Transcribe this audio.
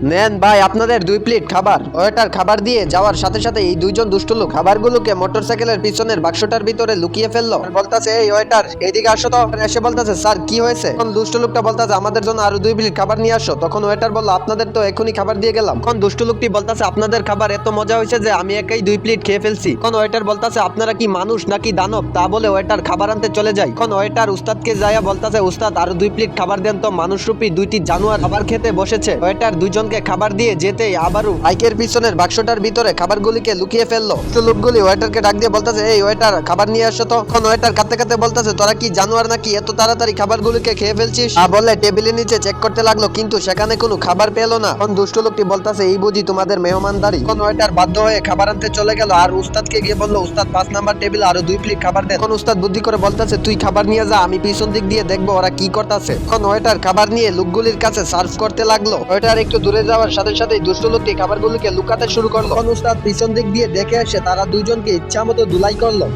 নেন ভাই আপনাদের 2 প্লেট খাবার। ওয়েটার খাবার দিয়ে যাওয়ার সাথে সাথে এই দুইজন দুষ্ট লোক খাবারগুলোকে মোটরসাইকেলের পিছনের বাক্সটার ভিতরে লুকিয়ে ফেললো। বলতাছে এই ওয়েটার এইদিকে আসো তো। এসে বলতাছে স্যার কি হয়েছে? তখন দুষ্ট লোকটা বলতাছে আমাদের জন্য আরো 2 প্লেট খাবার নিয়ে আসো। তখন ওয়েটার বলল আপনাদের তো এখনই খাবার দিয়ে গেলাম। তখন দুষ্ট লোকটি বলতাছে আপনাদের খাবার এত মজা হয়েছে যে আমি একাই 2 প্লেট খেয়ে ফেলছি। তখন ওয়েটার বলতাছে আপনারা কি মানুষ নাকি দানব? তা বলে ওয়েটার খাবার আনতে চলে যায়। তখন ওয়েটার উস্তাদকে যাইয়া বলতাছে উস্তাদ আরো 2 প্লেট খাবার দেন তো, মানুষরূপী দুইটি জানোয়ার খাবার খেতে বসেছে। ওয়েটার দুইজনকে খাবার দিয়ে যেতেই আবারও বাইকের পিছনের বাক্সটার ভিতরে খাবারগুলিকে লুকিয়ে ফেললো। লোকগুলি ওয়েটারকে ডাক দিয়ে বলতেছে এই ওয়েটার খাবার নিয়ে আসো তো। তখন ওয়েটার কাঁদতে কাঁদতে বলতেছে তোরা কি জানোয়ার নাকি এত তাড়াতাড়ি খাবারগুলিকে খেয়ে ফেলছিস? বলে টেবিলের নিচে চেক করতে লাগলো কিন্তু সেখানে কোনো খাবার পেলো না। তখন দুষ্ট লোকটি বলতেছে এই বুঝি তোমাদের মেহমানদারি। তখন ওয়েটার বাধ্য হয়ে খাবার আনতে চলে গেল আর উস্তাদকে গিয়ে বললো উস্তাদ 5 নাম্বার টেবিলে আরো 2 প্লেট খাবার দেন। তখন উস্তাদ বুদ্ধি করে বলতেছে তুই খাবার নিয়ে যা, আমি পিছন দিক দিয়ে দেখবো ওরা কি করতেছে। তখন ওয়েটার খাবার নিয়ে লোকগুলির কাছে সার্ভ করতে লাগলো। ওয়েটার একটু দূরে যাওয়ার সাথে সাথে দুষ্ট লোকটি খাবারগুলিকে লুকাতে শুরু করলো। তখন উস্তাদ পিছন দিক দিয়ে দেখে এসে তারা দুইজনকে ইচ্ছা মতো ধুলাই করলো।